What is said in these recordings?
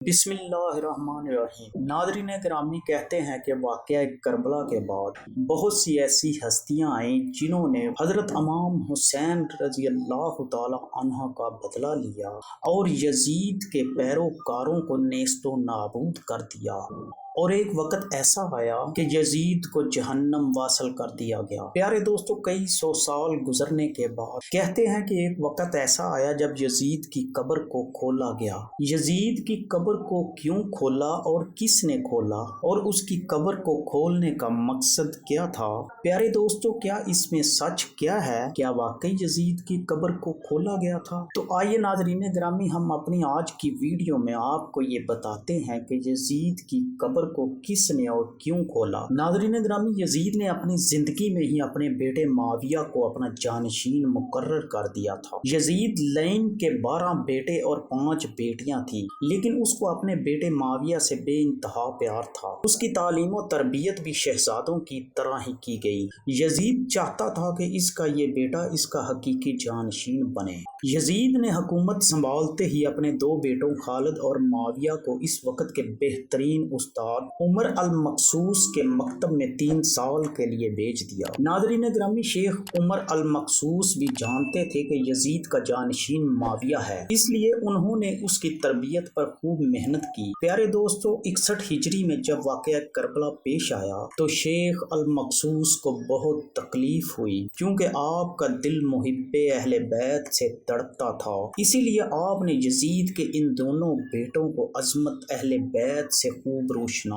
بسم اللہ الرحمن الرحیم۔ ناظرین گرامی، کہتے ہیں کہ واقعہ کربلا کے بعد بہت سی ایسی ہستیاں آئیں جنہوں نے حضرت امام حسین رضی اللہ تعالی عنہ کا بدلہ لیا اور یزید کے پیروکاروں کو نیست و نابود کر دیا، اور ایک وقت ایسا آیا کہ یزید کو جہنم واصل کر دیا گیا۔ پیارے دوستو، کئی سو سال گزرنے کے بعد کہتے ہیں کہ ایک وقت ایسا آیا جب یزید کی قبر کو کھولا گیا۔ یزید کی قبر کو کیوں کھولا اور کس نے کھولا، اور اس کی قبر کو کھولنے کا مقصد کیا تھا؟ پیارے دوستو، کیا اس میں سچ کیا ہے؟ کیا واقعی یزید کی قبر کو کھولا گیا تھا؟ تو آئیے ناظرین گرامی، ہم اپنی آج کی ویڈیو میں آپ کو یہ بتاتے ہیں کہ یزید کی قبر کو کس نے اور کیوں کھولا۔ ناظرین گرامی، یزید نے اپنی زندگی میں ہی اپنے بیٹے معاویہ کو اپنا جانشین مقرر کر دیا تھا۔ یزید لین کے 12 بیٹے اور 5 بیٹیاں تھیں، لیکن اس کو اپنے بیٹے معاویہ سے بے انتہا پیار تھا۔ اس کی تعلیم و تربیت بھی شہزادوں کی طرح ہی کی گئی۔ یزید چاہتا تھا کہ اس کا یہ بیٹا اس کا حقیقی جانشین بنے۔ یزید نے حکومت سنبھالتے ہی اپنے 2 بیٹوں خالد اور معاویہ کو اس وقت کے بہترین استاد عمر المقصوص کے مکتب میں 3 سال کے لیے بھیج دیا۔ ناظرین گرامی، شیخ عمر المقصوص بھی جانتے تھے کہ یزید کا جانشین معاویہ ہے، اس لیے انہوں نے اس کی تربیت پر خوب محنت کی۔ پیارے دوستو، 61 ہجری میں جب واقعہ کربلا پیش آیا تو شیخ المقصوص کو بہت تکلیف ہوئی، کیونکہ آپ کا دل محب اہل بیت سے تڑپتا تھا۔ اسی لیے آپ نے یزید کے ان دونوں بیٹوں کو عظمت اہل بیت سے خوب روشناس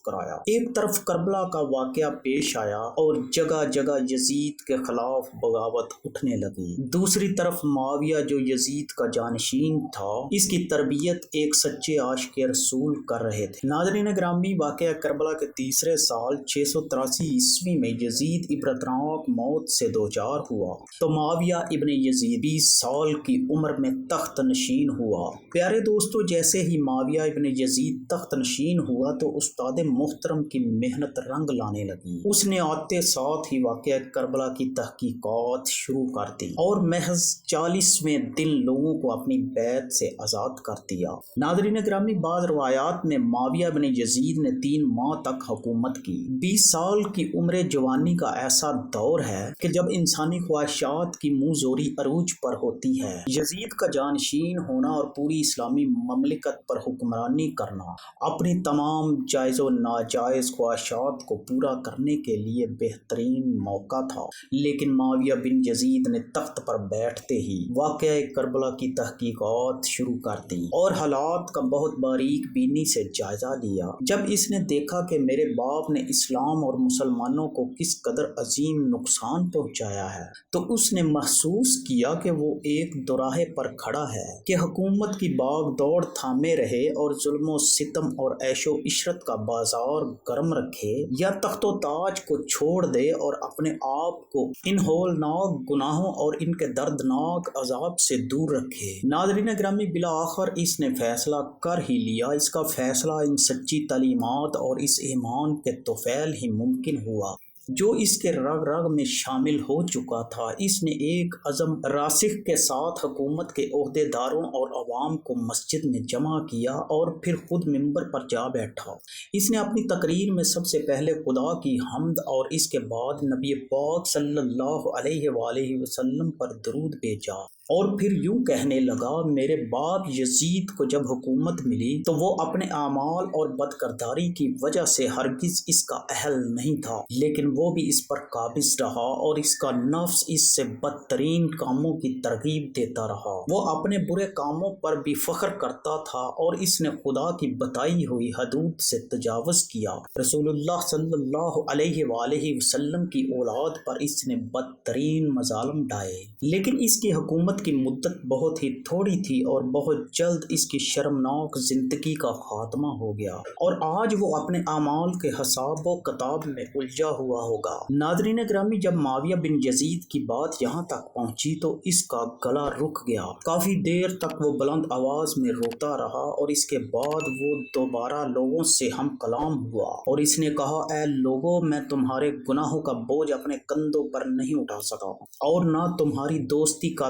کرایا۔ ایک طرف کربلا کا واقعہ پیش آیا اور جگہ جگہ یزید کے خلاف بغاوت اٹھنے لگی۔ دوسری طرف معاویہ، جو یزید کا جانشین تھا، اس کی تربیت ایک سچے عاشق رسول کر رہے تھے۔ ناظرین گرامی، واقعہ کربلا کے تیسرے سال 683 عیسوی میں یزید عبرتناک موت سے دوچار ہوا تو معاویہ ابن یزید 20 سال کی عمر میں تخت نشین ہوا۔ پیارے دوستو، جیسے ہی معاویہ ابن یزید تخت نشین ہوا تو استاد محترم کی محنت رنگ لانے لگی۔ اس نے آتے ساتھ ہی واقعہ کربلا کی تحقیقات شروع کر دی اور محض 40ویں دن لوگوں کو اپنی بیعت سے آزاد کر دیا۔ ناظرین گرامی، بعض روایات میں معاویہ بن یزید نے 3 ماہ تک حکومت کی۔ 20 سال کی عمر جوانی کا ایسا دور ہے کہ جب انسانی خواہشات کی منہ زوری عروج پر ہوتی ہے۔ یزید کا جانشین ہونا اور پوری اسلامی مملکت پر حکمرانی کرنا اپنی تمام جائز و ناجائز خواہشات کو پورا کرنے کے لیے بہترین موقع تھا، لیکن معاویہ بن یزید نے تخت پر بیٹھتے ہی واقعہ کربلا کی تحقیقات شروع کر دی اور حالات کا بہت باریک بینی سے جائزہ لیا۔ جب اس نے دیکھا کہ میرے باپ نے اسلام اور مسلمانوں کو کس قدر عظیم نقصان پہنچایا ہے، تو اس نے محسوس کیا کہ وہ ایک دوراہے پر کھڑا ہے کہ حکومت کی باغ دوڑ تھامے رہے اور ظلم و ستم اور عیش و عشرت کا بازار گرم رکھے، یا تخت و تاج کو چھوڑ دے اور اپنے آپ کو ان ہولناک گناہوں اور ان کے دردناک عذاب سے دور رکھے۔ ناظرین گرامی، بالآخر اس نے فیصلہ کر ہی لیا۔ اس کا فیصلہ ان سچی تعلیمات اور اس ایمان کے طفیل ہی ممکن ہوا جو اس کے رگ رگ میں شامل ہو چکا تھا۔ اس نے ایک عزم راسخ کے ساتھ حکومت کے عہدیداروں اور عوام کو مسجد میں جمع کیا اور پھر خود منبر پر جا بیٹھا۔ اس نے اپنی تقریر میں سب سے پہلے خدا کی حمد اور اس کے بعد نبی پاک صلی اللہ علیہ وآلہ وسلم پر درود بھیجا، اور پھر یوں کہنے لگا: میرے باپ یزید کو جب حکومت ملی تو وہ اپنے اعمال اور بدکرداری کی وجہ سے ہرگز اس کا اہل نہیں تھا، لیکن وہ بھی اس پر قابض رہا اور اس کا نفس اس سے بدترین کاموں کی ترغیب دیتا رہا۔ وہ اپنے برے کاموں پر بھی فخر کرتا تھا اور اس نے خدا کی بتائی ہوئی حدود سے تجاوز کیا۔ رسول اللہ صلی اللہ علیہ وآلہ وسلم کی اولاد پر اس نے بدترین مظالم ڈھائے، لیکن اس کی حکومت کی مدت بہت ہی تھوڑی تھی اور بہت جلد اس کی شرمناک زندگی کا خاتمہ ہو گیا، اور آج وہ اپنے اعمال کے حساب و کتاب میں الجھا ہوا ہوگا۔ ناظرین گرامی، جب معاویہ بن یزید کی بات یہاں تک پہنچی تو اس کا گلا رک گیا۔ کافی دیر تک وہ بلند آواز میں روتا رہا اور اس کے بعد وہ دوبارہ لوگوں سے ہم کلام ہوا اور اس نے کہا: اے لوگوں، میں تمہارے گناہوں کا بوجھ اپنے کندھوں پر نہیں اٹھا سکا اور نہ تمہاری دوستی کا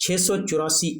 684